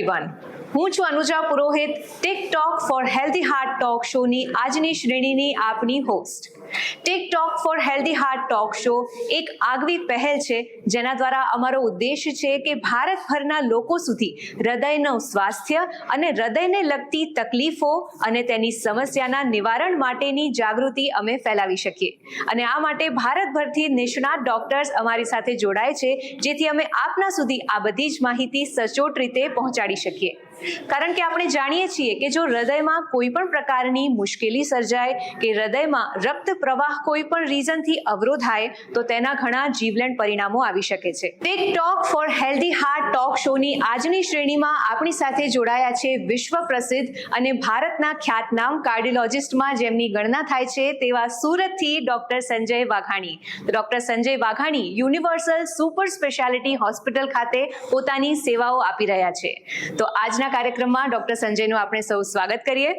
Everyone, હું છું Anuja Purohit, TikTok for healthy heart talk શોની આજની શ્રેણીની આપની host. TikTok for healthy heart talk show એક આગવી પહેલ છે જેના દ્વારા અમારો ઉદ્દેશ છે કે ભારતભરના લોકો સુધી હૃદયનું સ્વાસ્થ્ય અને હૃદયને લગતી તકલીફો અને તેની સમસ્યાના નિવારણ માટેની જાગૃતિ અમે ફેલાવી શકીએ. અને આ માટે ભારતભરથી નિષ્ણાત ડોક્ટર્સ અમારી સાથે જોડાય છે, જેથી અમે આપના સુધી આ બધી જ માહિતી સચોટ રીતે પહોંચાડી શકીએ. કારણ કે આપણે જાણીએ છીએ કે જો હૃદયમાં કોઈ પણ પ્રકારની મુશ્કેલી સર્જાય કે હૃદયમાં રક્ત પ્રવાહ કોઈ પણ રીઝનથી અવરોધાય તો તેના ઘણા જીવલેણ પરિણામો આવી શકે છે. TikTok for healthy heart talk શોની આજની શ્રેણીમાં આપણી સાથે જોડાયા છે વિશ્વ પ્રસિદ્ધ અને ભારતના ખ્યાતનામ કાર્ડિયોલોજિસ્ટમાં જેમની ગણના થાય છે તેવા સુરતથી doctor Sanjay Vaghani. Doctor Sanjay Vaghani universal super speciality hospital ખાતે પોતાની સેવાઓ આપી રહ્યા છે. તો આજના કાર્યક્રમમાં ડોક્ટર સંજયનું આપણે સૌ સ્વાગત કરીએ.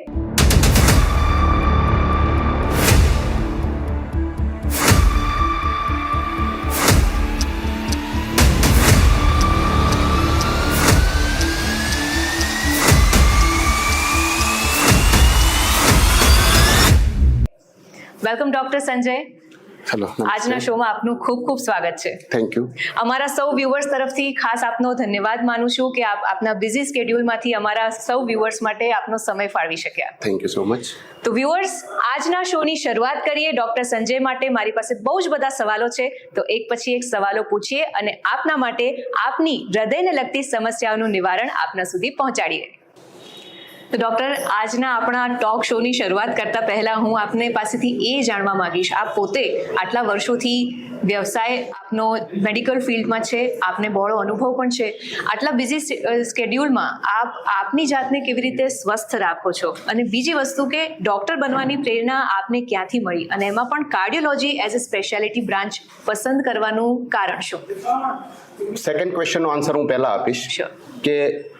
Welcome doctor Sanjay. હેલો, આજના શોમાં આપનું ખૂબ ખૂબ સ્વાગત છે. Thank you. અમારા સૌ વ્યુઅર્સ તરફથી ખાસ આપનો ધન્યવાદ માનું છું કે આપ આપના બિઝી સ્કેડ્યુલમાંથી અમારા સૌ વ્યુઅર્સ માટે આપનો સમય ફાળવી શક્યા. Thank you so much. તો વ્યુઅર્સ, આજના શોની શરૂઆત કરીએ. ડોક્ટર સંજય માટે મારી પાસે બહુ જ બધા સવાલો છે, તો એક પછી એક સવાલો પૂછીએ અને આપના માટે આપની હૃદયને લગતી સમસ્યાઓનું નિવારણ આપના સુધી પહોંચાડીએ. તો ડોક્ટર, આજના આપણા ટોક શોની શરૂઆત કરતા પહેલા હું આપને પાસેથી એ જાણવા માંગીશ, આપ પોતે આટલા વર્ષોથી વ્યવસાય આપનો મેડિકલ ફિલ્ડમાં છે, આપને બહોળો અનુભવ પણ છે. આટલા બિઝી સ્કેડ્યુલમાં આપ આપની જાતને કેવી રીતે સ્વસ્થ રાખો છો, અને બીજી વસ્તુ કે ડોક્ટર બનવાની પ્રેરણા આપને ક્યાંથી મળી, અને એમાં પણ cardiology as a speciality branch પસંદ કરવાનું કારણ શું? સેકન્ડ ક્વેશ્ચનનો આન્સર હું પહેલા આપીશ કે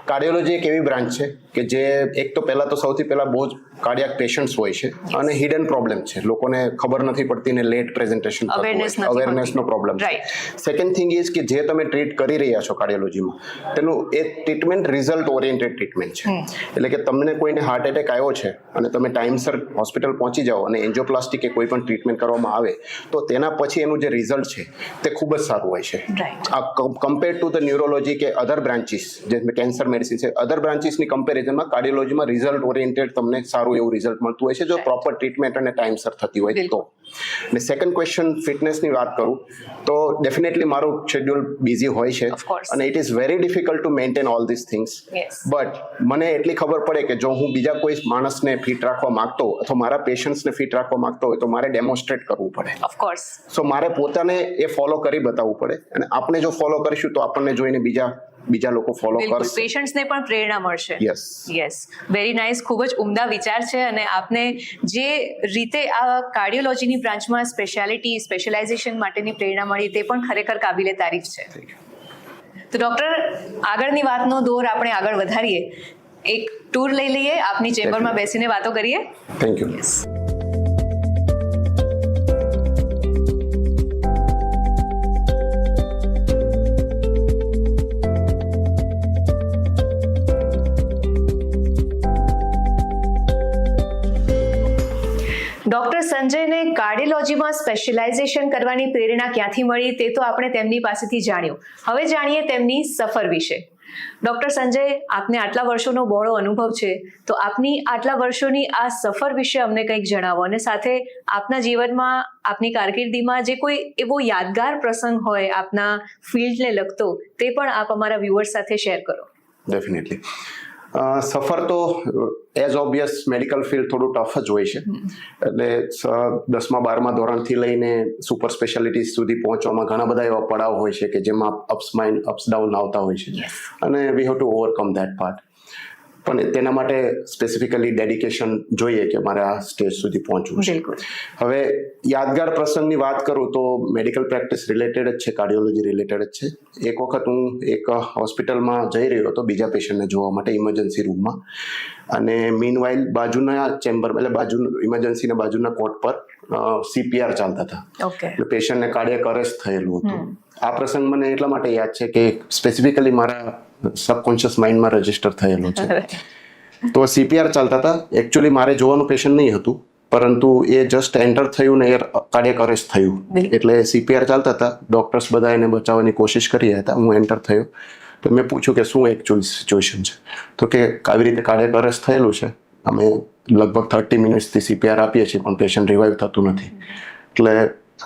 કાર્ડિયોલોજી એક એવી બ્રાન્ચ છે કે જે એક તો પહેલા તો સૌથી પહેલા બહુ જ કાર્ડિયાક પેશન્ટ્સ હોય છે અને હિડન પ્રોબ્લેમ છે, લોકોને ખબર નથી પડતી ને લેટ પ્રેઝન્ટેશન અવેરનેસનો પ્રોબ્લેમ છે. સેકન્ડ થિંગ ઇઝ કે જે તમે ટ્રીટ કરી રહ્યા છો કાર્ડિયોલોજીમાં તેનું એ ટ્રીટમેન્ટ રિઝલ્ટ ઓરિએન્ટેડ ટ્રીટમેન્ટ છે. એટલે કે તમને કોઈને હાર્ટ એટેક આવ્યો છે અને તમે ટાઈમસર હોસ્પિટલ પહોંચી જાઓ અને એન્જિયોપ્લાસ્ટી કે કોઈ પણ ટ્રીટમેન્ટ કરવામાં આવે તો તેના પછી એનું જે રિઝલ્ટ છે તે ખૂબ જ સારું હોય છે. આ કમ્પેર ટુ ધ ન્યુરોલોજી કે અધર બ્રાન્ચીસ જે કેન્સર મેડિસિન છે, અધર બ્રાન્ચીસની કમ્પેરિઝનમાં કાર્ડિયોલોજીમાં રિઝલ્ટ ઓરિએન્ટેડ તમને સારું એવું રિઝલ્ટ મળતું હોય છે જો પ્રોપર ટ્રીટમેન્ટ અને ટાઈમસર થતી હોય તો. અને સેકન્ડ ક્વેશ્ચન ફિટનેસની વાત કરું તો ડેફિનેટલી મારું શેડ્યુલ બિઝી હોય છે અને it is very difficult to maintain all this things. But મને એટલી ખબર પડે કે જો હું બીજા કોઈ માણસને ફિટ રાખવા માંગતો અથવા મારા પેશન્ટ્સને ફિટ રાખવા માંગતો હોય તો મારે ડેમોન્સ્ટ્રેટ કરવું પડે. ઓફકોર્સ. સો મારે પોતાને એ ફોલો કરી બતાવવું પડે અને આપણે જો ફોલો કરીશું તો આપણને જોઈને બીજા લોકો ફોલો કરશે, પેશન્ટ્સને પણ પ્રેરણા મળશે. Yes, very nice. ખૂબ જ ઉમદા વિચાર છે અને આપને જે રીતે આ કાર્ડિયોલોજીની બ્રાન્ચમાં સ્પેશિયલાઇઝેશન માટેની પ્રેરણા મળી તે પણ ખરેખર કાબિલે તારીફ છે. તો ડોક્ટર, આગળની વાતનો દોર આપણે આગળ વધારીએ, એક ટૂર લઈ લઈએ, આપની ચેમ્બરમાં બેસીને વાતો કરીએ. Thank you. ડોક્ટર સંજયને કાર્ડિયોલોજીમાં સ્પેશિયલાઇઝેશન કરવાની પ્રેરણા ક્યાંથી મળી તે તો આપણે તેમની પાસેથી જાણ્યું. હવે જાણીએ તેમની સફર વિશે. ડોક્ટર સંજય, આપને આટલા વર્ષોનો બહોળો અનુભવ છે, તો આપની આટલા વર્ષોની આ સફર વિશે અમને કંઈક જણાવો, અને સાથે આપના જીવનમાં, આપની કારકિર્દીમાં જે કોઈ એવો યાદગાર પ્રસંગ હોય આપના ફિલ્ડને લગતો તે પણ આપ અમારા વ્યુઅર્સ સાથે શેર કરો. ડેફિનેટલી. સફર તો એઝ ઓબ્વિયસ મેડિકલ ફિલ્ડ થોડું ટફ જ હોય છે. એટલે 10મા-12મા ધોરણથી લઈને સુપર સ્પેશિયાલિટી સુધી પહોંચવામાં ઘણા બધા એવા પડાવ હોય છે કે જેમાં અપ્સ ડાઉન આવતા હોય છે અને we have to overcome that part. પણ તેના માટે સ્પેસિફિકલી ડેડિકેશન જોઈએ કે મારે આ સ્ટેજ સુધી પહોંચવું છે. હવે યાદગાર પ્રસંગની વાત કરું તો મેડિકલ પ્રેક્ટિસ રિલેટેડ જ છે, કાર્ડિયોલોજી રિલેટેડ જ છે. એક વખત હું એક હોસ્પિટલમાં જઈ રહ્યો હતો બીજા પેશન્ટને જોવા માટે ઇમરજન્સી રૂમમાં, અને મીનવાઇલ બાજુના ચેમ્બર એટલે બાજુ ઇમરજન્સીના બાજુના કોટ પર CPR ચાલતા હતા. ઓકે. એટલે પેશન્ટને કાર્ડિયાક અરેસ્ટ થયેલું હતું. આ પ્રસંગ મને એટલા માટે યાદ છે કે સ્પેસિફિકલી મારા સબકોન્શિયસ માઇન્ડમાં રજીસ્ટર થયેલો છે. તો CPR ચાલતા હતા. એકચ્યુઅલી મારે જોવાનું પેશન્ટ નહીં હતું, પરંતુ એ જસ્ટ એન્ટર થયું ને એ કાર્ડિયાક અરેસ્ટ થયું. એટલે CPR ચાલતા હતા. ડોક્ટર્સ બધા એને બચાવવાની કોશિશ કરી રહ્યા હતા. હું એન્ટર થયો તો મેં પૂછ્યું કે શું એકચ્યુઅલી સિચ્યુએશન છે. તો કે આવી રીતે કાર્ડિયાક અરેસ્ટ થયેલું છે. અમે લગભગ 30 મિનિટ્સથી CPR આપીએ છીએ પણ પેશન્ટ રિવાઇવ થતું નથી. એટલે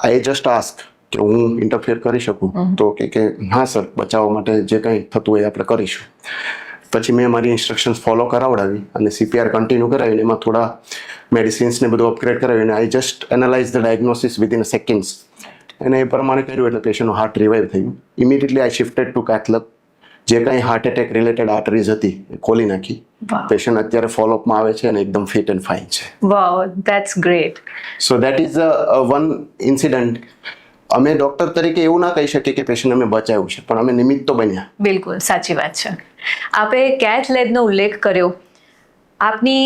આઈ જસ્ટ આસ્ક કે હું ઇન્ટરફિયર કરી શકું. તો કે હા સર, બચાવવા માટે જે કંઈ થતું હોય આપણે કરીશું. પછી મેં મારી ઇન્સ્ટ્રક્શન્સ ફોલો કરાવડાવી અને CPR કન્ટિન્યુ કરાવીને એમાં થોડા મેડિસિન્સને બધું અપગ્રેડ કરાવીને I just analyse the diagnosis within seconds. અને એ પ્રમાણે કર્યું એટલે પેશન્ટનું હાર્ટ રિવાઇવ થયું. ઇમિડિયેટલી આઈ શિફ્ટેડ ટુ કેથ લેબ. જે કંઈ હાર્ટ એટેક રિલેટેડ આર્ટરીઝ હતી એ ખોલી નાખી. પેશન્ટ અત્યારે ફોલોઅપમાં આવે છે અને એકદમ ફિટ એન્ડ ફાઇન છે. Wow, that's great. So that is one incident. અમે ડોક્ટર તરીકે એવું ના કહી શકીએ કે પેશન્ટ અમે બચાવ્યું છે, પણ અમે નિમિત્ત તો બન્યા. બિલકુલ સાચી વાત છે. આપે કેથ લેબનો ઉલ્લેખ કર્યો. આપની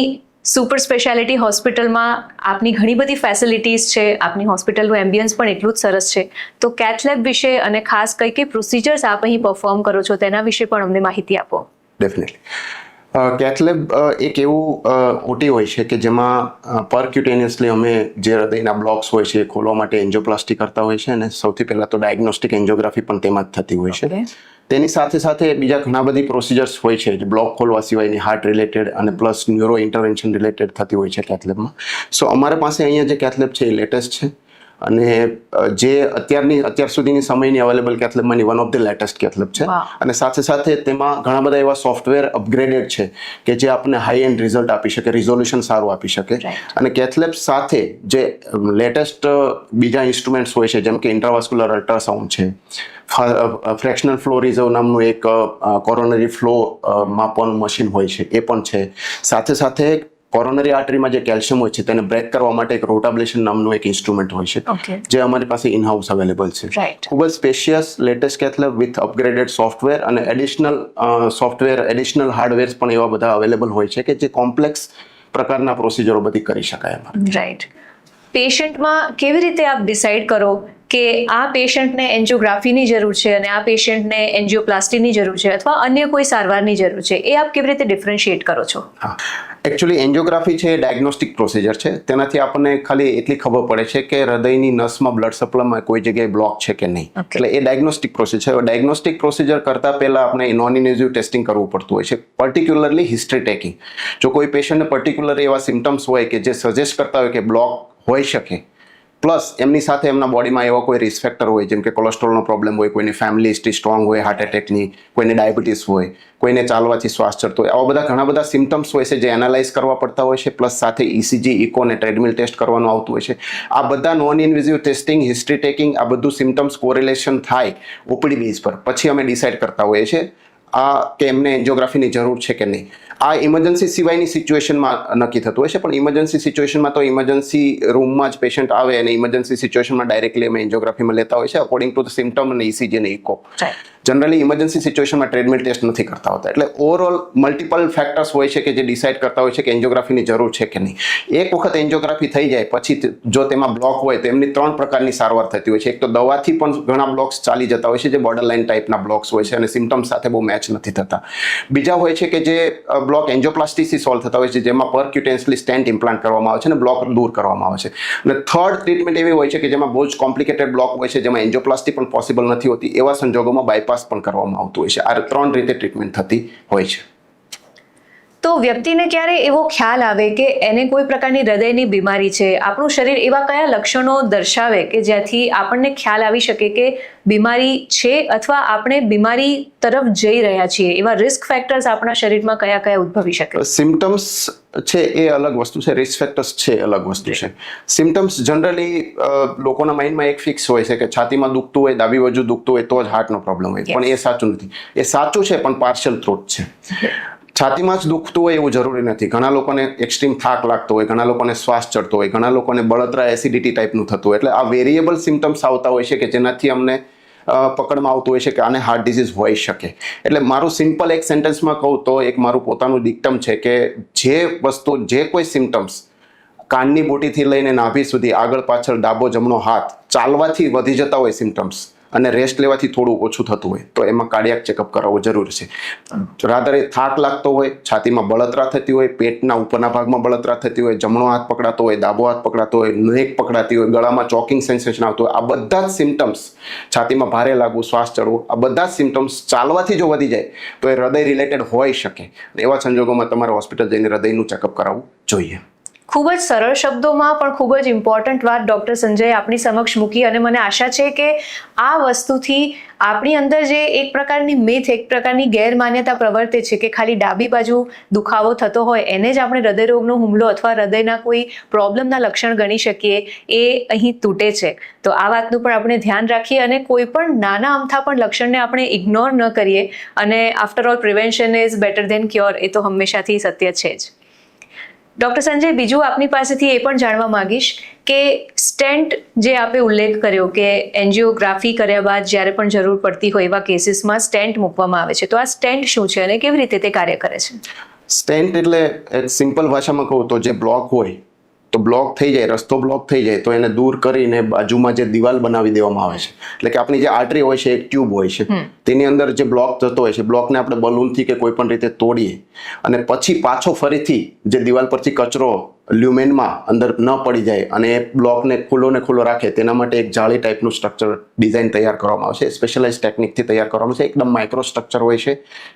સુપર સ્પેશિયાલિટી હોસ્પિટલમાં આપની ઘણી બધી ફેસિલિટીઝ છે. આપની હોસ્પિટલનું એમ્બિયન્સ પણ એટલું જ સરસ છે. તો કેથ લેબ વિશે અને ખાસ કઈ કઈ પ્રોસિજર્સ આપ અહીં પરફોર્મ કરો છો તેના વિશે પણ અમને માહિતી આપો. ડેફિનેટલી. કેથ લેબ એક એવું ઓટી હોય છે કે જેમાં પરક્યુટેનિયસલી અમે જે હૃદયના બ્લોક્સ હોય છે એ ખોલવા માટે એન્જિયોપ્લાસ્ટી કરતા હોય છે અને સૌથી પહેલાં તો ડાયગ્નોસ્ટિક એન્જિયોગ્રાફી પણ તેમાં જ થતી હોય છે. તેની સાથે સાથે બીજા ઘણા બધી પ્રોસિજર્સ હોય છે જે બ્લોક ખોલવા સિવાયની હાર્ટ રિલેટેડ અને પ્લસ ન્યુરો ઇન્ટરવેન્શન રિલેટેડ થતી હોય છે કેથ લેબમાં. સો અમારા પાસે અહીંયા જે કેથ લેબ છે એ લેટેસ્ટ છે અને જે અત્યાર સુધીની સમયની અવેલેબલ કેથ લેબમાંની one of the latest cath lab છે. અને સાથે સાથે તેમાં ઘણા બધા એવા સોફ્ટવેર અપગ્રેડેડ છે કે જે આપણને હાઈ એન્ડ રિઝલ્ટ આપી શકે, રિઝોલ્યુશન સારું આપી શકે. અને કેથ લેબ સાથે જે લેટેસ્ટ બીજા ઇન્સ્ટ્રુમેન્ટ્સ હોય છે જેમ કે ઇન્ટ્રાવાસ્ક્યુલર અલ્ટ્રાસાઉન્ડ છે, ફ્રેક્શનલ ફ્લો રિઝર્વ નામનું એક કોરોનરી ફ્લો માપવાનું મશીન હોય છે એ પણ છે. સાથે સાથે કોરોનરી આર્ટરીમાં જે કેલ્શિયમ હોય છે તેને બ્રેક કરવા માટે એક રોટાબ્લેશન નામનું એક ઇન્સ્ટ્રુમેન્ટ હોય છે જે અમારી પાસે ઇન હાઉસ અવેલેબલ છે. ખૂબ જ spacious latest cath lab with upgraded software અને એડિશનલ સોફ્ટવેર, એડિશનલ હાર્ડવેર્સ પણ એવા બધા અવેલેબલ હોય છે કે જે કોમ્પ્લેક્સ પ્રકારના પ્રોસિજરો બધી કરી શકાય એમાં. રાઈટ. પેશન્ટમાં કેવી રીતે આપ ડિસાઇડ કરો કે આ પેશન્ટને એન્જિયોગ્રાફીની જરૂર છે અને આ પેશન્ટને એન્જિયોપ્લાસ્ટીની જરૂર છે અથવા અન્ય કોઈ સારવારની જરૂર છે, એ આપ કેવી રીતે ડિફરન્શિએટ કરો છો? હા, એકચ્યુઅલી એન્જિયોગ્રાફી છે એ ડાયગ્નોસ્ટિક પ્રોસિજર છે. તેનાથી આપણને ખાલી એટલી ખબર પડે છે કે હૃદયની નસમાં બ્લડ સપ્લાયમાં કોઈ જગ્યાએ બ્લોક છે કે નહીં. એટલે એ ડાયગ્નોસ્ટિક પ્રોસિજર છે. ડાયગ્નોસ્ટિક પ્રોસિજર કરતાં પહેલાં આપણે નોન ઇન્વેઝિવ ટેસ્ટિંગ કરવું પડતું હોય છે, પર્ટિક્યુલરલી હિસ્ટ્રી ટેકિંગ. જો કોઈ પેશન્ટને પર્ટિક્યુલર એવા સિમ્ટમ્સ હોય કે જે સજેસ્ટ કરતા હોય કે બ્લોક હોઈ શકે, પ્લસ એમની સાથે એમના બોડીમાં એવા કોઈ રિસ્ક ફેક્ટર હોય જેમ કે કોલેસ્ટ્રોલનો પ્રોબ્લેમ હોય, કોઈની ફેમિલી હિસ્ટ્રી સ્ટ્રોંગ હોય હાર્ટ એટેકની, કોઈને ડાયાબિટીસ હોય, કોઈને ચાલવાથી શ્વાસ ચડતો હોય, આવા બધા ઘણા બધા સિમ્ટમ્સ હોય છે જે એનાલાઇઝ કરવા પડતા હોય છે. પ્લસ સાથે ECG, ઇકો અને ટ્રેડમિલ ટેસ્ટ કરવાનું આવતું હોય છે. આ બધા non invasive testing, history taking, આ બધું સિમ્ટમ્સ કોરિલેશન થાય OPD બેઝ પર પછી અમે ડિસાઇડ કરતા હોઈએ છીએ કે એમને એન્જિયોગ્રાફીની જરૂર છે કે નહીં. આ ઇમરજન્સી સિવાયની સિચ્યુએશનમાં નક્કી થતું હોય છે, પણ ઇમરજન્સી સિચ્યુએશનમાં તો ઇમરજન્સી રૂમમાં જ પેશન્ટ આવે અને ઇમરજન્સી સિચ્યુએશનમાં ડાયરેક્ટલી અમે એન્જિયોગ્રાફીમાં લેતા હોય છે અકોર્ડિંગ ટુ ધ સિમ્ટમ અને ECG અને ઇકો. જનરલી ઇમરજન્સી સિચ્યુએશનમાં ટ્રેડમિલ ટેસ્ટ નથી કરતા હોતા. એટલે ઓવરઓલ મલ્ટિપલ ફેક્ટર્સ હોય છે કે જે ડિસાઇડ કરતા હોય છે કે એન્જિયોગ્રાફીની જરૂર છે કે નહીં. એક વખત એન્જિયોગ્રાફી થઈ જાય પછી જો તેમાં બ્લોક હોય તો એમની 3 પ્રકારની સારવાર થતી હોય છે. એક તો દવાથી પણ ઘણા બ્લોક્સ ચાલી જતા હોય છે જે બોર્ડર લાઇન ટાઈપના બ્લોક્સ હોય છે અને સિમ્ટમ્સ સાથે બહુ મેચ નથી થતા. બીજા હોય છે કે જે બ્લોક એન્જિયોપ્લાસ્ટીથી સોલ્વ થતા હોય છે જેમાં પરક્યુટેન્સલી સ્ટેન્ટ ઇમ્પ્લાન્ટ કરવામાં આવે છે અને બ્લોક દૂર કરવામાં આવે છે. અને થર્ડ ટ્રીટમેન્ટ એવી હોય છે કે જેમાં બહુ જ કોમ્પ્લિકેટેડ બ્લોક હોય છે જેમાં એન્જિયોપ્લાસ્ટી પણ પોસિબલ નથી હોતી. એવા સંજોગોમાં બાયપાસ પણ કરવામાં આવતું હોય છે. આ 3 રીતે ટ્રીટમેન્ટ થતી હોય છે. તો વ્યક્તિને ક્યારે એવો ખ્યાલ આવે કે એને કોઈ પ્રકારની હૃદયની બીમારી છે, આપણું શરીર એવા કયા લક્ષણો દર્શાવે કે જ્યાંથી આપણને ખ્યાલ આવી શકે કે બીમારી છે અથવા આપણે બીમારી તરફ જઈ રહ્યા છીએ? એવા રિસ્ક ફેક્ટર્સ આપણા શરીરમાં કયા કયા ઉદ્ભવી શકે? સિમ્ટમ્સ છે એ અલગ વસ્તુ છે, રિસ્ક ફેક્ટર્સ છે અલગ વસ્તુ છે. સિમ્ટમ્સ જનરલી લોકોના માઇન્ડમાં એક ફિક્સ હોય છે કે છાતીમાં દુખતું હોય, ડાબી બાજુ દુખતું હોય તો જ હાર્ટનો પ્રોબ્લેમ હોય, પણ એ સાચું નથી. એ સાચું છે પણ પાર્શિયલ થ્રોટ છે. છાતીમાં જ દુખતું હોય એવું જરૂરી નથી. ઘણા લોકોને એક્સ્ટ્રીમ થાક લાગતો હોય, ઘણા લોકોને શ્વાસ ચડતો હોય, ઘણા લોકોને બળતરા એસિડિટી ટાઈપનું થતું હોય. એટલે આ વેરિયેબલ સિમ્ટમ્સ આવતા હોય છે કે જેનાથી અમને પકડમાં આવતું હોય છે કે આને હાર્ટ ડિઝીઝ હોઈ શકે. એટલે મારું સિમ્પલ એક સેન્ટેન્સમાં કહું તો એક મારું પોતાનું ડિક્ટમ છે કે જે વસ્તુ, જે કોઈ સિમ્ટમ્સ કાનની બોટીથી લઈને નાભી સુધી, આગળ પાછળ, ડાબો જમણો હાથ, ચાલવાથી વધી જતા હોય સિમ્ટમ્સ અને રેસ્ટ લેવાથી થોડું ઓછું થતું હોય તો એમાં કાર્ડિયાક ચેકઅપ કરાવવું જરૂરી છે. રાદરે થાક લાગતો હોય, છાતીમાં બળતરા થતી હોય, પેટના ઉપરના ભાગમાં બળતરા થતી હોય, જમણો હાથ પકડાતો હોય, ડાબો હાથ પકડાતો હોય, નેક પકડાતી હોય, ગળામાં ચોકિંગ સેન્સેશન આવતું હોય, આ બધા જ સિમ્ટમ્સ, છાતીમાં ભારે લાગવું, શ્વાસ ચડવું, આ બધા જ સિમ્ટમ્સ ચાલવાથી જો વધી જાય તો એ હૃદય રિલેટેડ હોઈ શકે. એવા સંજોગોમાં તમારે હોસ્પિટલ જઈને હૃદયનું ચેકઅપ કરાવવું જોઈએ. ખૂબ જ સરળ શબ્દોમાં પણ ખૂબ જ ઇમ્પોર્ટન્ટ વાત ડૉક્ટર સંજયે આપણી સમક્ષ મૂકી, અને મને આશા છે કે આ વસ્તુથી આપણી અંદર જે એક પ્રકારની મિથ, એક પ્રકારની ગેરમાન્યતા પ્રવર્તે છે કે ખાલી ડાબી બાજુ દુખાવો થતો હોય એને જ આપણે હૃદયરોગનો હુમલો અથવા હૃદયના કોઈ પ્રોબ્લેમના લક્ષણ ગણી શકીએ, એ અહીં તૂટે છે. તો આ વાતનું પણ આપણે ધ્યાન રાખીએ અને કોઈ પણ નાના અમથા પણ લક્ષણને આપણે ઇગ્નોર ન કરીએ. અને after all prevention is better than cure, એ તો હંમેશાથી સત્ય છે જ. ડૉક્ટર સંજય, બીજું આપની પાસેથી એ પણ જાણવા માંગીશ કે સ્ટેન્ટ જે આપે ઉલ્લેખ કર્યો કે એન્જિયોગ્રાફી કર્યા બાદ જ્યારે પણ જરૂર પડતી હોય એવા કેસીસમાં સ્ટેન્ટ મૂકવામાં આવે છે, તો આ સ્ટેન્ટ શું છે અને કેવી રીતે તે કાર્ય કરે છે? સ્ટેન્ટ એટલે એક સિમ્પલ ભાષામાં કહું તો જે બ્લોક હોય, તો બ્લોક થઈ જાય, રસ્તો બ્લોક થઈ જાય તો એને દૂર કરીને બાજુમાં જે દિવાલ બનાવી દેવામાં આવે છે. એટલે કે આપણી જે આર્ટરી હોય છે, એક ટ્યુબ હોય છે, તેની અંદર જે બ્લોક થતો હોય છે, બ્લોકને આપણે બલૂનથી કે કોઈ પણ રીતે તોડીએ અને પછી પાછો ફરીથી જે દિવાલ પરથી કચરો લ્યુમેનમાં અંદર ન પડી જાય અને એ બ્લોકને ખુલ્લો રાખે તેના માટે એક જાળી ટાઈપનું સ્ટ્રક્ચર ડિઝાઇન તૈયાર કરવામાં આવે છે. સ્પેશિયલાઇઝ ટેકનિકથી તૈયાર કરવામાં આવે છે. એકદમ માઇક્રો સ્ટ્રક્ચર હોય છે.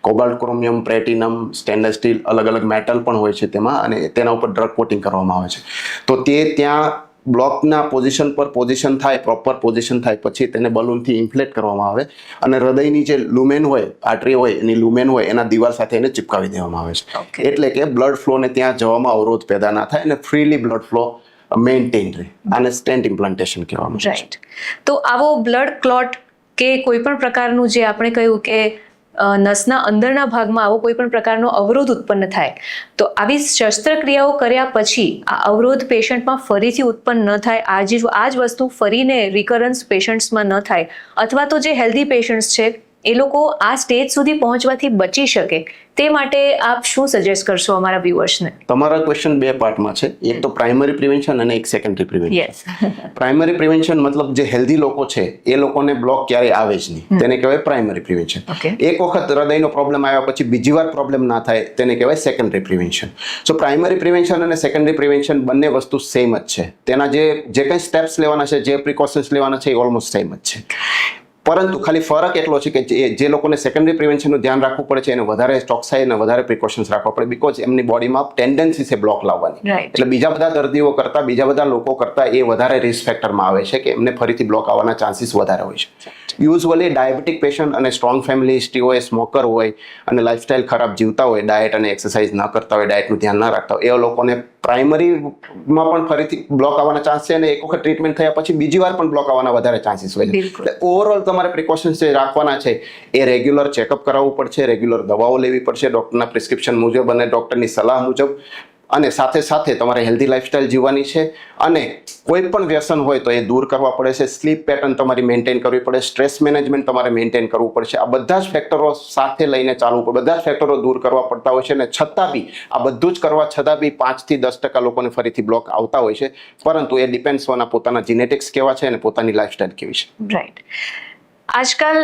Cobalt, chromium, platinum, stainless steel, અલગ અલગ મેટલ પણ હોય છે તેમાં, અને તેના ઉપર ડ્રગ કોટિંગ કરવામાં આવે છે. તો તે ત્યાં બ્લોકના પોઝિશન પર પોઝિશન થાય, પ્રોપર પોઝિશન થાય પછી તેને બલૂનથી ઇન્ફ્લેટ કરવામાં આવે અને હૃદયની જે લુમેન હોય, આર્ટરી હોય, એની લુમેન હોય એના દિવાલ સાથે એને ચિપકાવી દેવામાં આવે છે. એટલે કે બ્લડ ફ્લોને ત્યાં જવામાં અવરોધ પેદા ના થાય અને ફ્રીલી બ્લડ ફ્લો મેન્ટેન રહે. આને સ્ટેન્ટ ઇમ્પ્લાન્ટેશન કહેવામાં આવે છે. રાઈટ. તો આવો બ્લડ ક્લોટ કે કોઈ પણ પ્રકારનું જે આપણે કહ્યું કે નસના અંદરના ભાગમાં આવો કોઈ પણ પ્રકારનો અવરોધ ઉત્પન્ન થાય, તો આવી શસ્ત્રક્રિયાઓ કર્યા પછી આ અવરોધ પેશન્ટમાં ફરીથી ઉત્પન્ન ન થાય, આ જ વસ્તુ ફરીને રિકરન્સ પેશન્ટ્સમાં ન થાય, અથવા તો જે હેલ્ધી પેશન્ટ્સ છે એ લોકો આ સ્ટેજ સુધી પહોંચવાથી બચી શકે, તે માટે આપ શું સજેસ્ટ કરશો અમારા વ્યુઅર્સને? તમારા ક્વેશ્ચન બે પાર્ટમાં છે. એક તો પ્રાઇમરી પ્રિવેન્શન અને એક સેકન્ડરી પ્રિવેન્શન. પ્રાઇમરી પ્રિવેન્શન મતલબ જે હેલ્ધી લોકો છે એ લોકોને બ્લોક ક્યારેય આવે જ નહીં, તેને કહેવાય પ્રાઇમરી પ્રિવેન્શન. એક વખત હૃદયનો પ્રોબ્લેમ આવ્યા પછી બીજી વાર પ્રોબ્લેમ ના થાય તેને કહેવાય સેકન્ડરી પ્રિવેન્શન. સો પ્રાઇમરી પ્રિવેન્શન અને સેકન્ડરી પ્રિવેન્શન બંને વસ્તુ સેમ જ છે. તેના જે કંઈ સ્ટેપ્સ લેવાના છે, જે પ્રિકોશન્સ લેવાના છે, એ ઓલમોસ્ટ સેમ જ છે. પરંતુ ખાલી ફરક એટલો છે કે જે લોકોને સેકન્ડરી પ્રિવેન્શનનું ધ્યાન રાખવું પડે છે એને વધારે ચોકસાઈ અને વધારે પ્રિકોશન્સ રાખવા પડે, બિકોઝ એમની બોડીમાં ટેન્ડન્સી છે બ્લોક લાવવાની. એટલે બીજા બધા દર્દીઓ કરતા, બીજા બધા લોકો કરતા એ વધારે રિસ્ક ફેક્ટરમાં આવે છે કે એમને ફરીથી બ્લોક આવવાના ચાન્સીસ વધારે હોય છે. યુઝ્યુઅલી ડાયાબિટીક પેશન્ટ અને સ્ટ્રોંગ ફેમિલી હિસ્ટ્રી હોય, સ્મોકર હોય અને લાઇફસ્ટાઇલ ખરાબ જીવતા હોય, ડાયટ અને એક્સરસાઇઝ ન કરતા હોય, ડાયટનું ધ્યાન ના રાખતા હોય, એ લોકોને પ્રાઇમરીમાં પણ ફરીથી બ્લોક આવવાના ચાન્સ છે અને એક વખત ટ્રીટમેન્ટ થયા પછી બીજી વાર પણ બ્લોક આવવાના વધારે ચાન્સીસ હોય છે. એટલે ઓવરઓલ તમારે પ્રિકોશન્સ જે રાખવાના છે એ રેગ્યુલર ચેકઅપ કરાવવું પડશે, રેગ્યુલર દવાઓ લેવી પડશે ડૉક્ટરના પ્રિસ્ક્રિપ્શન મુજબ અને ડૉક્ટરની સલાહ મુજબ, અને સાથે સાથે તમારે હેલ્ધી લાઇફસ્ટાઇલ જીવવાની છે અને કોઈ પણ વ્યસન હોય તો એ દૂર કરવા પડે છે. સ્લીપ પેટર્ન તમારી મેન્ટેન કરવી પડે, સ્ટ્રેસ મેનેજમેન્ટ તમારે મેન્ટેન કરવું પડશે. આ બધા જ ફેક્ટરો સાથે લઈને ચાલવું પડે, બધા જ ફેક્ટરો દૂર કરવા પડતા હોય છે. અને છતાં બી આ બધું જ કરવા છતાં બી 5 થી 10% લોકોને ફરીથી બ્લોક આવતા હોય છે. પરંતુ એ ડિપેન્ડ્સ ઓન પોતાના જીનેટિક્સ કેવા છે અને પોતાની લાઇફસ્ટાઇલ કેવી છે. રાઈટ. આજકાલ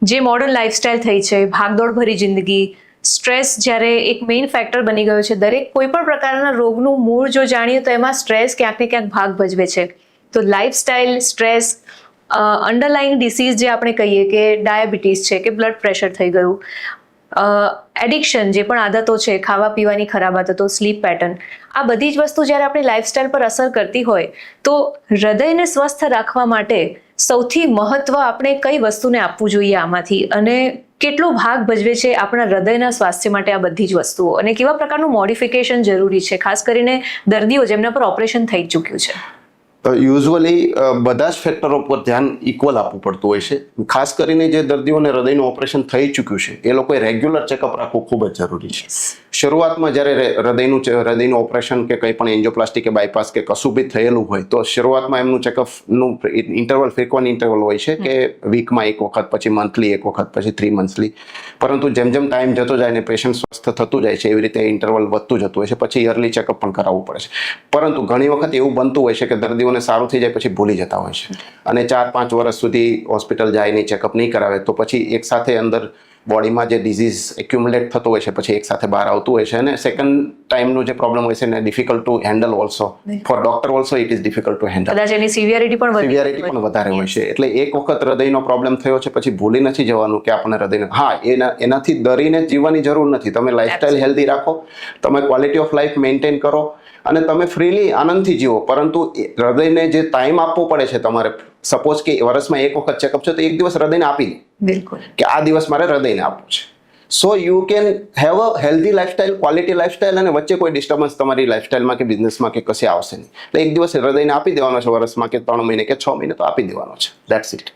જે મોડર્ન લાઇફસ્ટાઇલ થઈ છે, ભાગદોડ ભરી જિંદગી, સ્ટ્રેસ જ્યારે એક મેઇન ફેક્ટર બની ગયો છે, દરેક કોઈ પણ પ્રકારના રોગનું મૂળ જો જાણીએ તો એમાં સ્ટ્રેસ ક્યાંક ને ક્યાંક ભાગ ભજવે છે. તો લાઇફસ્ટાઇલ, સ્ટ્રેસ, અંડરલાઇંગ ડિસીઝ જે આપણે કહીએ કે ડાયાબિટીસ છે કે બ્લડ પ્રેશર થઈ ગયું, એડિક્શન જે પણ આદતો છે, ખાવા પીવાની ખરાબ આદતો, સ્લીપ પેટર્ન, આ બધી જ વસ્તુ જ્યારે આપણી લાઇફસ્ટાઇલ પર અસર કરતી હોય તો હૃદયને સ્વસ્થ રાખવા માટે સૌથી મહત્વ આપણે કઈ વસ્તુને આપવું જોઈએ આમાંથી, અને કેટલો ભાગ ભજવે છે આપણા હૃદયના સ્વાસ્થ્ય માટે આ બધી જ વસ્તુઓ, અને કેવા પ્રકારનું મોડિફિકેશન જરૂરી છે, ખાસ કરીને દર્દીઓ જેમના પર ઓપરેશન થઈ ચૂક્યું છે? યુઝ્યુઅલી બધા જ ફેક્ટરો પર ધ્યાન ઇક્વલ આપવું પડતું હોય છે. ખાસ કરીને જે દર્દીઓને હૃદયનું ઓપરેશન થઈ ચૂક્યું છે એ લોકોએ રેગ્યુલર ચેકઅપ રાખવું ખૂબ જ જરૂરી છે. શરૂઆતમાં જ્યારે હૃદયનું ઓપરેશન કે કંઈ પણ એન્જિયોપ્લાસ્ટી કે બાયપાસ કે કશું બી થયેલું હોય તો શરૂઆતમાં એમનું ચેકઅપનું ઇન્ટરવલ ફ્રીક્વન્ટ ઇન્ટરવલ હોય છે કે વીકમાં એક વખત, પછી મંથલી એક વખત, પછી 3 મંથલી. પરંતુ જેમ જેમ ટાઈમ જતો જાય ને પેશન્ટ સ્વસ્થ થતું જાય છે એવી રીતે ઇન્ટરવલ વધતું જતું હોય છે, પછી યરલી ચેકઅપ પણ કરાવવું પડે છે. પરંતુ ઘણી વખત એવું બનતું હોય છે કે દર્દીઓને સારું થઈ જાય પછી ભૂલી જતા હોય છે અને 4-5 વર્ષ સુધી હોસ્પિટલ જાય નહીં, ચેકઅપ નહીં કરાવે તો પછી એક સાથે અંદર બોડીમાં જે ડિઝીઝ એક્યુમ્યુલેટ થતો હોય છે પછી એક સાથે બહાર આવતું હોય છે અને સેકન્ડ ટાઈમનું જે પ્રોબ્લેમ હોય છે ને difficult to handle also for doctor also it is difficult to handle. કદાચ એની સિવિયરિટી પણ વધારે હોય છે. એટલે એક વખત હૃદયનો પ્રોબ્લેમ થયો છે પછી ભૂલી નથી જવાનું કે આપણને હૃદયનો, એનાથી ડરીને જીવવાની જરૂર નથી. તમે લાઈફસ્ટાઈલ હેલ્ધી રાખો, તમે ક્વોલિટી ઓફ લાઈફ મેન્ટેન કરો અને તમે ફ્રીલી આનંદથી જીવો. પરંતુ હૃદયને જે ટાઈમ આપવો પડે છે તમારે, સપોઝ કે વર્ષમાં એક વખત ચેકઅપ છે તો એક દિવસ હૃદયને આપી દે, બિલકુલ, કે આ દિવસ મારે હૃદયને આપવું છે. So you can have a healthy lifestyle, quality lifestyle, અને વચ્ચે કોઈ ડિસ્ટર્બન્સ તમારી લાઈફસ્ટાઈલમાં કે બિઝનેસમાં કે કશે આવશે નહીં. એટલે એક દિવસ હૃદયને આપી દેવાનો છે વર્ષમાં કે 3 મહિને કે 6 મહિને તો આપી દેવાનો છે. That's it.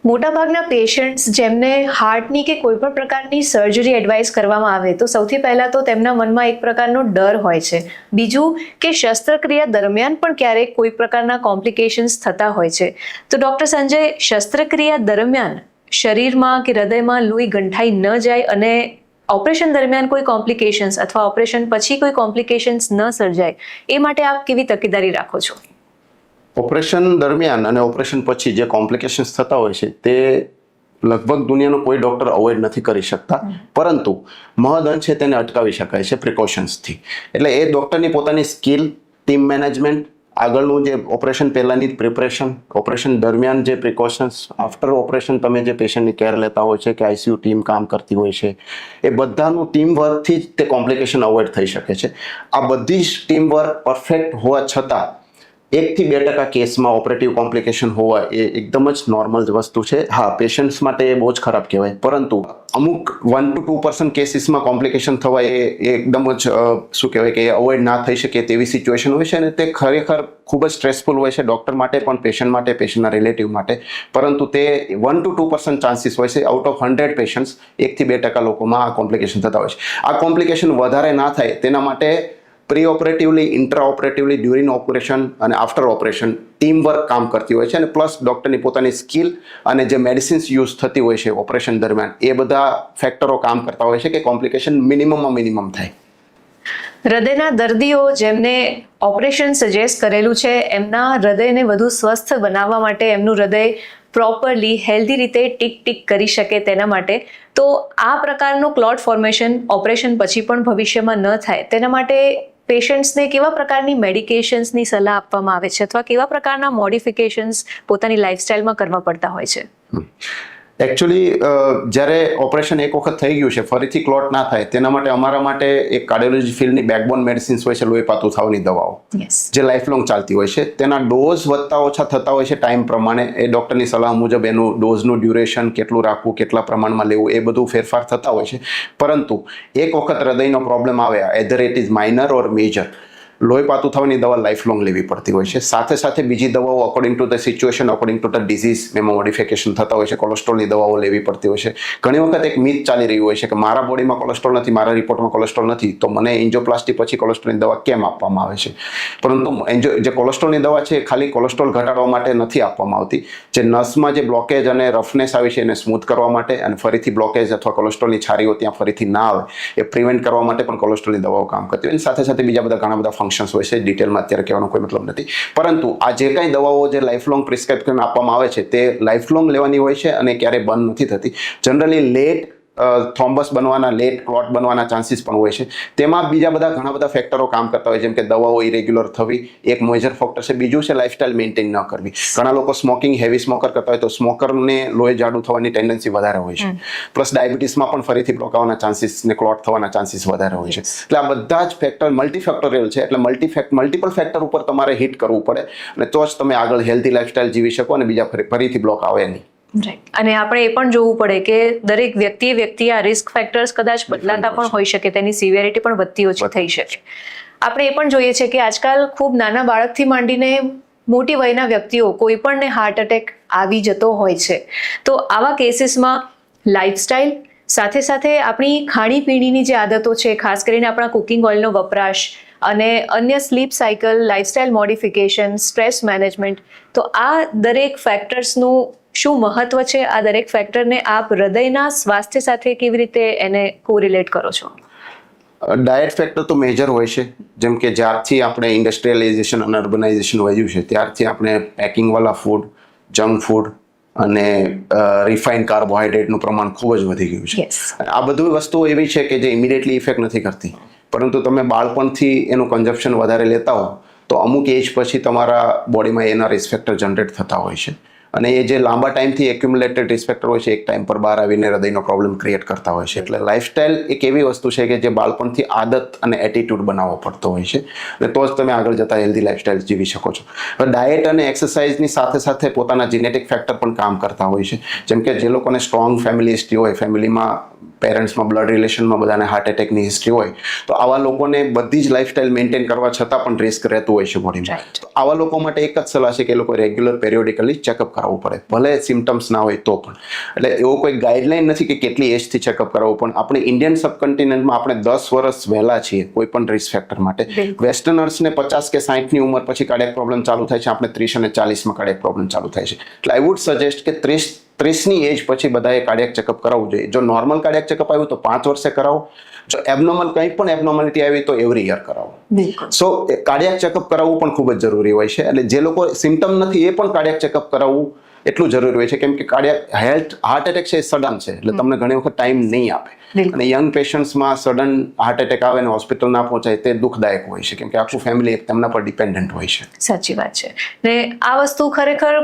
મોટાભાગના પેશન્ટ્સ જેમને હાર્ટની કે કોઈ પણ પ્રકારની સર્જરી એડવાઇસ કરવામાં આવે તો સૌથી પહેલાં તો તેમના મનમાં એક પ્રકારનો ડર હોય છે. બીજું કે શસ્ત્રક્રિયા દરમિયાન પણ ક્યારેક કોઈ પ્રકારના કોમ્પ્લિકેશન્સ થતા હોય છે. તો ડૉક્ટર સંજય, શસ્ત્રક્રિયા દરમિયાન શરીરમાં કે હૃદયમાં લોહી ગંઠાઈ ન જાય અને ઓપરેશન દરમિયાન કોઈ કોમ્પ્લિકેશન્સ અથવા ઓપરેશન પછી કોઈ કોમ્પ્લિકેશન્સ ન સર્જાય એ માટે આપ કેવી તકેદારી રાખો છો? ઓપરેશન દરમિયાન અને ઓપરેશન પછી જે કોમ્પ્લિકેશન્સ થતા હોય છે તે લગભગ દુનિયાનો કોઈ ડોક્ટર અવોઇડ નથી કરી શકતા, પરંતુ મહદઅંશે તેને અટકાવી શકાય છે પ્રિકોશન્સથી. એટલે એ ડોક્ટરની પોતાની સ્કિલ, ટીમ મેનેજમેન્ટ, આગળનું જે ઓપરેશન પહેલાંની પ્રિપરેશન, ઓપરેશન દરમિયાન જે પ્રિકોશન્સ, આફ્ટર ઓપરેશન તમે જે પેશન્ટની કેર લેતા હોય છે કે આઈસીયુ ટીમ કામ કરતી હોય છે, એ બધાનું ટીમ વર્કથી જ તે કોમ્પ્લિકેશન અવોઇડ થઈ શકે છે. આ બધી જ ટીમ વર્ક પરફેક્ટ હોવા છતાં 1-2% કેસમાં ઓપરેટિવ કોમ્પ્લિકેશન હોવા એ એકદમ જ નોર્મલ વસ્તુ છે. હા, પેશન્ટ્સ માટે એ બહુ જ ખરાબ કહેવાય, પરંતુ અમુક 1-2% કેસીસમાં કોમ્પ્લિકેશન થવા એ એકદમ જ શું કહેવાય કે અવોઇડ ના થઈ શકે તેવી સિચ્યુએશન હોય છે અને તે ખરેખર ખૂબ જ સ્ટ્રેસફુલ હોય છે ડૉક્ટર માટે પણ, પેશન્ટ માટે, પેશન્ટના રિલેટિવ માટે. પરંતુ તે 1-2% ચાન્સીસ હોય છે આઉટ ઓફ 100 પેશન્ટ્સ, 1-2% લોકોમાં આ કોમ્પ્લિકેશન થતા હોય છે. આ કોમ્પ્લિકેશન વધારે ના થાય તેના માટે પ્રી ઓપરેટિવલી, ઇન્ટ્રા ઓપરેટિવલી, ડ્યુરિંગ ઓપરેશન અને આફ્ટર ઓપરેશન ટીમ વર્ક કામ કરતી હોય છે અને પ્લસ ડૉક્ટરની પોતાની સ્કિલ અને જે મેડિસિન્સ યુઝ થતી હોય છે ઓપરેશન દરમિયાન એ બધા ફેક્ટરો કામ કરતા હોય છે કે કોમ્પ્લિકેશન મિનિમમ થાય. હૃદયના દર્દીઓ જેમને ઓપરેશન સજેસ્ટ કરેલું છે એમના હૃદયને વધુ સ્વસ્થ બનાવવા માટે, એમનું હૃદય પ્રોપરલી હેલ્ધી રીતે ટીક કરી શકે તેના માટે, તો આ પ્રકારનો ક્લોટ ફોર્મેશન ઓપરેશન પછી પણ ભવિષ્યમાં ન થાય તેના માટે પેશન્ટ્સને કેવા પ્રકારની મેડિકેશન્સની સલાહ આપવામાં આવે છે અથવા કેવા પ્રકારના મોડિફિકેશન્સ પોતાની લાઈફસ્ટાઈલમાં કરવા પડતા હોય છે? એકચ્યુઅલી જ્યારે ઓપરેશન એક વખત થઈ ગયું છે ફરીથી ક્લોટ ના થાય તેના માટે અમારા માટે એક કાર્ડિયોલોજી ફિલ્ડની બેકબોન મેડિસિન્સ હોય છે, લોહી પાતળું થવાની દવાઓ જે લાઈફ લોંગ ચાલતી હોય છે. તેના ડોઝ વધતા ઓછા થતા હોય છે ટાઈમ પ્રમાણે. એ ડૉક્ટરની સલાહ મુજબ એનું ડોઝનું ડ્યુરેશન કેટલું રાખવું, કેટલા પ્રમાણમાં લેવું, એ બધું ફેરફાર થતા હોય છે. પરંતુ એક વખત હૃદયનો પ્રોબ્લેમ આવે, either it is minor or major, લોહી પાતળું થવાની દવા લાઈફ લોંગ લેવી પડતી હોય છે. સાથે સાથે બીજી દવાઓ according to the situation, according to the disease એમાં મોડિફિકેશન થતા હોય છે. કોલેસ્ટ્રોલની દવાઓ લેવી પડતી હોય છે. ઘણી વખત એક મિથ ચાલી રહ્યું હોય છે કે મારા બોડીમાં કોલેસ્ટ્રોલ નથી, મારા રિપોર્ટમાં કોલેસ્ટ્રોલ નથી, તો મને એન્જિયોપ્લાસ્ટી પછી કોલેસ્ટ્રોલની દવા કેમ આપવામાં આવે છે? પરંતુ જે કોલેસ્ટ્રોલની દવા છે એ ખાલી કોલેસ્ટ્રોલ ઘટાડવા માટે નથી આપવામાં આવતી. જે નસમાં જે બ્લોકેજ અને રફનેસ આવી છે એને સ્મૂથ કરવા માટે અને ફરીથી બ્લોકેજ અથવા કોલેસ્ટ્રોલની છારીઓ ત્યાં ફરીથી ના આવે એ પ્રિવેન્ટ કરવા માટે પણ કોલેસ્ટ્રોલની દવાઓ કામ કરતી હોય. સાથે સાથે બીજા બધા ઘણા બધા ફંક્શન્સ હોય છે, ડિટેલમાં અત્યારે કહેવાનો કોઈ મતલબ નથી. પરંતુ આ જે કાંઈ દવાઓ જે લાઈફ લોંગ પ્રિસ્ક્રાઇબ કરીને આપવામાં આવે છે તે લાઈફ લોંગ લેવાની હોય છે અને ક્યારેય બંધ નથી થતી. જનરલી લેટ થ્રોમ્બસ બનવાના, લેટ ક્લોટ બનવાના ચાન્સીસ પણ હોય છે. તેમાં બીજા બધા ઘણા બધા ફેક્ટરો કામ કરતા હોય, જેમ કે દવાઓ ઇરેગ્યુલર થવી એક મેજર ફેક્ટર છે. બીજું છે લાઈફસ્ટાઈલ મેન્ટેન ન કરવી. ઘણા લોકો સ્મોકિંગ, હેવી સ્મોકર કરતા હોય તો સ્મોકરને લોહી જાડું થવાની ટેન્ડન્સી વધારે હોય છે. પ્લસ ડાયાબિટીસમાં પણ ફરીથી બ્લોક આવવાના ચાન્સીસ ને ક્લોટ થવાના ચાન્સીસ વધારે હોય છે. એટલે આ બધા જ ફેક્ટર મલ્ટીફેક્ટોરિયલ છે. એટલે મલ્ટિપલ ફેક્ટર ઉપર તમારે હિટ કરવું પડે અને તો જ તમે આગળ હેલ્ધી લાઈફસ્ટાઈલ જીવી શકો અને બીજા ફરીથી બ્લોક આવે નહીં. રાઈટ. અને આપણે એ પણ જોવું પડે કે દરેક વ્યક્તિએ આ રિસ્ક ફેક્ટર્સ કદાચ બદલાતા પણ હોઈ શકે, તેની સિવિયરિટી પણ વધતી ઓછી થઈ શકે. આપણે એ પણ જોઈએ છે કે આજકાલ ખૂબ નાના બાળકથી માંડીને મોટી વયના વ્યક્તિઓ કોઈ પણને હાર્ટ એટેક આવી જતો હોય છે. તો આવા કેસીસમાં લાઈફસ્ટાઈલ, સાથે સાથે આપણી ખાણીપીણીની જે આદતો છે, ખાસ કરીને આપણા કુકિંગ ઓઇલનો વપરાશ અને અન્ય sleep cycle, lifestyle modification, stress management, તો આ દરેક ફેક્ટર્સનું શું મહત્વ છે? આ દરેક ફેક્ટરને આપ હૃદયના સ્વાસ્થ્ય સાથે કેવી રીતે એને કોરિલેટ કરો છો? ડાયટ ફેક્ટર તો મેજર હોય છે. જેમ કે જ્યારથી આપણે ઇન્ડસ્ટ્રીયલાઇઝેશન અને અર્બનાઇઝેશન વધ્યું છે ત્યારથી આપણે પેકિંગવાળા ફૂડ, જંક ફૂડ અને રિફાઇન્ડ કાર્બોહાઈડ્રેટનું પ્રમાણ ખૂબ જ વધી ગયું છે. આ બધી વસ્તુઓ એવી છે કે જે ઇમિડિયેટલી ઇફેક્ટ નથી કરતી, પરંતુ તમે બાળપણથી એનું કન્ઝપ્શન વધારે લેતા હો તો અમુક એજ પછી તમારા બોડીમાં એના રિસ્ક ફેક્ટર જનરેટ થતા હોય છે અને એ જે લાંબા ટાઈમથી એક્યુમ્યુલેટેડ રિસ્ક ફેક્ટર હોય છે એક ટાઈમ પર બહાર આવીને હૃદયનો પ્રોબ્લેમ ક્રિએટ કરતા હોય છે. એટલે લાઇફસ્ટાઇલ એક એવી વસ્તુ છે કે જે બાળપણથી આદત અને એટીટ્યુડ બનાવવો પડતો હોય છે અને તો જ તમે આગળ જતા હેલ્ધી લાઇફસ્ટાઇલ જીવી શકો છો. હવે ડાયટ અને એક્સરસાઇઝની સાથે સાથે પોતાના જીનેટિક ફેક્ટર પણ કામ કરતા હોય છે. જેમ કે જે લોકોને સ્ટ્રોંગ ફેમિલી હિસ્ટ્રી હોય, ફેમિલીમાં પેરેન્ટ્સમાં બ્લડ રિલેશનમાં બધાને હાર્ટ એટેકની હિસ્ટ્રી હોય, તો આવા લોકોને બધી જ લાઇફસ્ટાઇલ મેન્ટેન કરવા છતાં પણ રિસ્ક રહેતું હોય છે બોડીમાં. તો આવા લોકો માટે એક જ સલાહ છે કે એ લોકો રેગ્યુલર પેરિયોડિકલી ચેકઅપ કરાવવું પડે, ભલે સિમ્ટમ્સ ના હોય તો પણ. એટલે એવો કોઈ ગાઈડલાઈન નથી કે કેટલી એજથી ચેકઅપ કરાવવું, પણ આપણે ઇન્ડિયન સબકન્ટિનેન્ટમાં આપણે 10 વર્ષ વહેલા છીએ કોઈ પણ રિસ્ક ફેક્ટર માટે. વેસ્ટર્નર્સને 50 કે 60ની ઉંમર પછી કાર્ડિયક પ્રોબ્લેમ ચાલુ થાય છે, આપણે 30 અને 40માં કાર્ડિયક પ્રોબ્લેમ ચાલુ થાય છે. એટલે આઈ વુડ સજેસ્ટ કે 30ની એજ પછી બધાએ કાર્ડિયક ચેકઅપ કરાવવું જોઈએ. જો નોર્મલ કાર્ડિયક ચેકઅપ આવ્યું તો 5 વર્ષે કરાવો. જો એબનોર્મલ કંઈ પણ એબનોર્માલિટી આવી તો એવરી યર કરાવો. સો કાર્ડિયક ચેકઅપ કરાવવું પણ ખૂબ જ જરૂરી હોય છે. એટલે જે લોકો સિમ્ટમ નથી એ પણ કાર્ડિયક ચેકઅપ કરાવવું એટલું જરૂરી હોય છે, કેમ કે કાર્ડિયક હાર્ટ એટેક છે એ સડન છે, એટલે તમને ઘણી વખત ટાઈમ નહીં આપે. અને યંગ પેશન્ટ્સમાં સડન હાર્ટ એટેક આવે અને હોસ્પિટલ ના પહોંચાય તે દુઃખદાયક હોય છે, કેમ કે આખું ફેમિલી તેમના પર ડિપેન્ડન્ટ હોય છે. સાચી વાત છે. ને આ વસ્તુ ખરેખર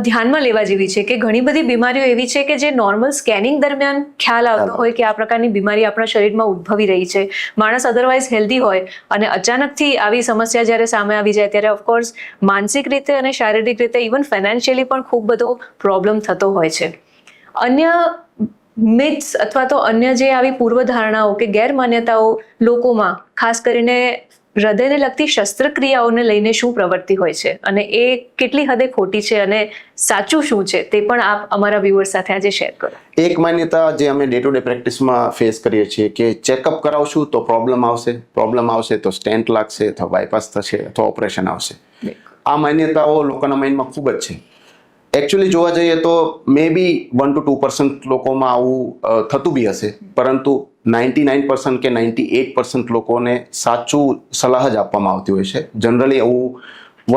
ધ્યાનમાં લેવા જેવી છે કે ઘણી બધી બીમારીઓ એવી છે કે જે નોર્મલ સ્કેનિંગ દરમિયાન ખ્યાલ આવતો હોય કે આ પ્રકારની બીમારી આપણા શરીરમાં ઉદ્ભવી રહી છે. માણસ અધરવાઇઝ હેલ્ધી હોય અને અચાનકથી આવી સમસ્યા જ્યારે સામે આવી જાય ત્યારે ઓફકોર્સ માનસિક રીતે અને શારીરિક રીતે ઇવન ફાઇનાન્શિયલી પણ ખૂબ બધો પ્રોબ્લેમ થતો હોય છે. અન્ય મિથ્સ અથવા તો અન્ય જે આવી પૂર્વધારણાઓ કે ગેરમાન્યતાઓ લોકોમાં ખાસ કરીને હૃદયને લગતી શસ્ત્રક્રિયાઓને લઈને શું પ્રવૃત્તિ હોય છે અને એ કેટલી હદે ખોટી છે અને સાચું શું છે તે પણ આપ અમારા વ્યુઅર્સ સાથે આજે શેર કરો. એક માન્યતા જે અમે ડે ટુ ડે પ્રેક્ટિસમાં ફેસ કરીએ છીએ કે ચેકઅપ કરાવશું તો પ્રોબ્લેમ આવશે તો સ્ટેન્ટ લાગશે અથવા બાયપાસ થશે અથવા ઓપરેશન આવશે. આ માન્યતાઓ લોકોના માઇન્ડમાં ખૂબ જ છે. એકચ્યુઅલી જોવા જઈએ તો મે બી 1 to 2% લોકોમાં આવું થતું બી હશે, પરંતુ 99% કે 98% લોકોને સાચું સલાહ જ આપવામાં આવતી હોય છે. જનરલી એવું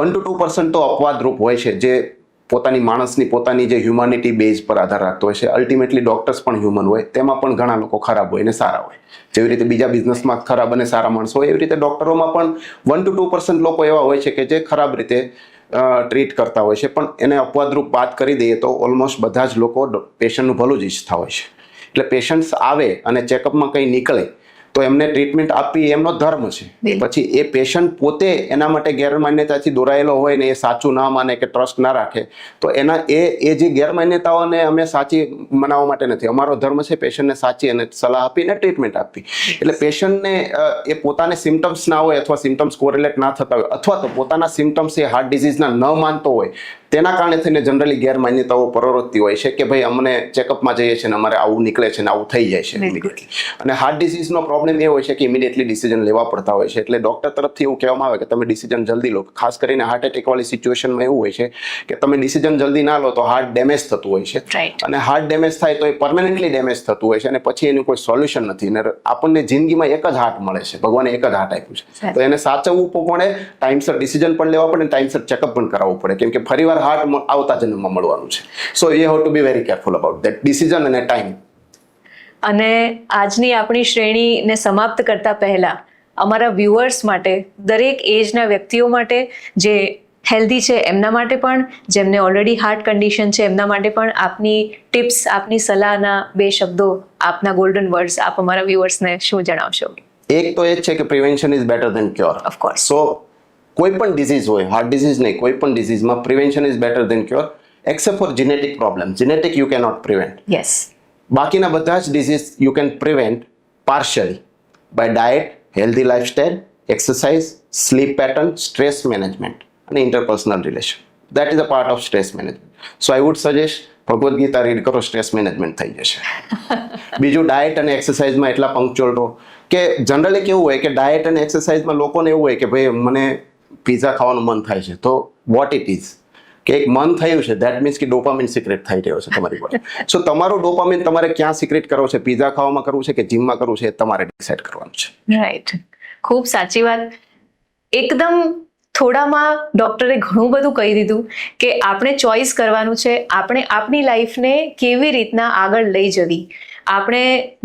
1 to 2% તો અપવાદરૂપ હોય છે જે પોતાની માણસની પોતાની જે હ્યુમાનિટી બેઝ પર આધાર રાખતો હોય છે. અલ્ટિમેટલી ડોક્ટર્સ પણ હ્યુમન હોય, તેમાં પણ ઘણા લોકો ખરાબ હોય અને સારા હોય. જેવી રીતે બીજા બિઝનેસમાં ખરાબ અને સારા માણસો હોય, એવી રીતે ડોક્ટરોમાં પણ 1 to 2% લોકો એવા હોય છે કે જે ખરાબ રીતે ટ્રીટ કરતા હોય છે. પણ એને અપવાદરૂપ વાત કરી દઈએ તો ઓલમોસ્ટ બધા જ લોકો પેશન્ટનું ભલું જ ઈચ્છતા હોય છે. એટલે પેશન્ટ્સ આવે અને ચેકઅપમાં કંઈ નીકળે તો એમને ટ્રીટમેન્ટ આપવી એમનો ધર્મ છે. પછી એ પેશન્ટ પોતે એના માટે ગેરમાન્યતાથી દોરાયેલો હોય ને એ સાચું ના માને કે ટ્રસ્ટ ના રાખે તો એના એ જે ગેરમાન્યતાઓને અમે સાચી મનાવવા માટે નથી. અમારો ધર્મ છે પેશન્ટને સાચી અને સલાહ આપીને ટ્રીટમેન્ટ આપવી. એટલે પેશન્ટને એ પોતાને સિમ્ટમ્સ ના હોય અથવા સિમ્ટમ્સ કોરિલેટ ના થતા હોય અથવા તો પોતાના સિમ્ટમ્સ એ હાર્ટ ડિઝીઝના ન માનતો હોય, તેના કારણે થઈને જનરલી ગેરમાન્યતાઓ પ્રવૃત્તિ હોય છે કે ભાઈ અમને ચેકઅપમાં જઈએ છીએ ને અમારે આવું નીકળે છે ને આવું થઈ જાય છે ઇમિડિયેટલી. અને હાર્ટ ડિઝીઝનો પ્રોબ્લેમ એ હોય છે કે ઇમિડિયેટલી ડિસિઝન લેવા પડતા હોય છે. એટલે ડોક્ટર તરફથી એવું કહેવામાં આવે કે તમે ડિસિઝન જલ્દી લો. ખાસ કરીને હાર્ટ એટેક વાળી સિચ્યુએશનમાં એવું હોય છે કે તમે ડિસિઝન જલ્દી ના લો તો હાર્ટ ડેમેજ થતું હોય છે, અને હાર્ટ ડેમેજ થાય તો એ પરમેનન્ટલી ડેમેજ થતું હોય છે અને પછી એનું કોઈ સોલ્યુશન નથી. અને આપણને જિંદગીમાં એક જ હાર્ટ મળે છે, ભગવાને એક જ હાર્ટ આપ્યું છે, તો એને સાચવવું પડે, ટાઈમસર ડિસિઝન પણ લેવા પડે, ટાઈમસર ચેકઅપ પણ કરાવવું પડે, કેમ કે ફરીવાર હાર્ટ આવતા જન્મમાં મળવાનું છે. So you have to be very careful about that decision અને ટાઈમ. અને આજની આપણી શ્રેણીને સમાપ્ત કરતા પહેલા અમારા વ્યુઅર્સ માટે, દરેક એજના વ્યક્તિઓ માટે, જે હેલ્ધી છે એમના માટે પણ, જેમને ઓલરેડી હાર્ટ કન્ડિશન છે એમના માટે પણ આપની ટિપ્સ, આપની સલાહના 2 શબ્દો, આપના ગોલ્ડન વર્ડ્સ આપ અમારા વ્યુઅર્સને શું જણાવશો? એક તો એ જ છે કે prevention is better than cure. Of course. So કોઈ પણ ડિઝીઝ હોય, હાર્ટ ડિઝીઝ નહીં, કોઈ પણ ડિઝીઝમાં prevention is better than cure, except for genetic problem. Genetic you cannot prevent. Yes. બાકીના બધા જ disease you can prevent partially by diet, healthy lifestyle, exercise, sleep pattern, stress management અને interpersonal relation. That is a part of stress management. So I would suggest Bhagavad Gita read કરો, stress management થઈ જશે. બીજું diet અને એક્સરસાઇઝમાં એટલા punctual રહો કે generally કેવું હોય કે ડાયટ અને એક્સરસાઇઝમાં લોકોને એવું હોય કે ભાઈ મને પિઝા ખાવાનું મન થાય છે, તો વોટ ઇટ ઇઝ કે એક મન થયું છે દેટ મીન્સ કે ડોપામિન સિક્રેટ થઈ રહ્યો છે તમારી બોડી. સો તમારું ડોપામિન તમારે ક્યાં સિક્રેટ કરવું છે, પિઝા ખાવામાં કરવું છે કે જીમમાં કરવું છે, એ તમારે ડિસાઇડ કરવાનું છે. રાઈટ, ખૂબ સાચી વાત. એકદમ થોડામાં ડૉક્ટરે ઘણું બધું કહી દીધું કે આપણે ચોઈસ કરવાનું છે, આપણે આપણી લાઈફને કેવી રીતના આગળ લઈ જવી. આપણે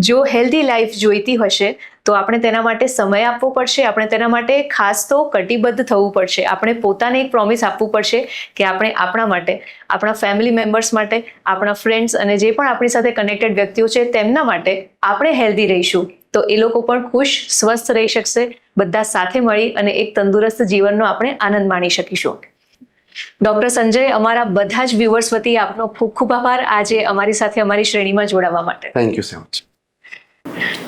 જો હેલ્ધી લાઈફ જોઈતી હશે તો આપણે તેના માટે સમય આપવો પડશે, આપણે તેના માટે ખાસ તો કટિબદ્ધ થવું પડશે. આપણે પોતાને એક પ્રોમિસ આપવું પડશે કે આપણે આપણા માટે, આપણા ફેમિલી મેમ્બર્સ માટે, આપણા ફ્રેન્ડ્સ અને જે પણ આપણી સાથે કનેક્ટેડ વ્યક્તિઓ છે તેમના માટે આપણે હેલ્ધી રહીશું તો એ લોકો પણ ખુશ, સ્વસ્થ રહી શકશે. બધા સાથે મળી અને એક તંદુરસ્ત જીવનનો આપણે આનંદ માણી શકીશું. ડૉક્ટર સંજય, અમારા બધા જ વ્યુઅર્સ વતી આપનો ખૂબ ખૂબ આભાર આજે અમારી સાથે અમારી શ્રેણીમાં જોડાવા માટે. Thank you so much.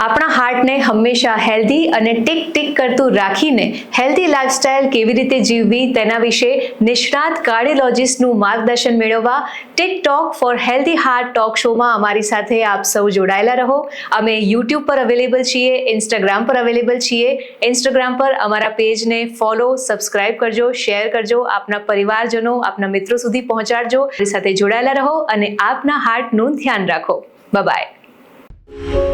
આપણા હાર્ટને હંમેશા હેલ્ધી અને ટીક ટીક કરતું રાખીને હેલ્ધી લાઈફસ્ટાઈલ કેવી રીતે જીવવી તેના વિશે નિષ્ણાત કાર્ડિયોલોજિસ્ટનું માર્ગદર્શન મેળવવા TikTok for healthy heart talk શોમાં અમારી સાથે આપ સૌ જોડાયેલા રહો. અમે યુટ્યુબ પર અવેલેબલ છીએ, ઇન્સ્ટાગ્રામ પર અવેલેબલ છીએ. ઇન્સ્ટાગ્રામ પર અમારા પેજને ફોલો, સબસ્ક્રાઇબ કરજો, શેર કરજો, આપના પરિવારજનો, આપના મિત્રો સુધી પહોંચાડજો. અમારી સાથે જોડાયેલા રહો અને આપના હાર્ટનું ધ્યાન રાખો. બાય.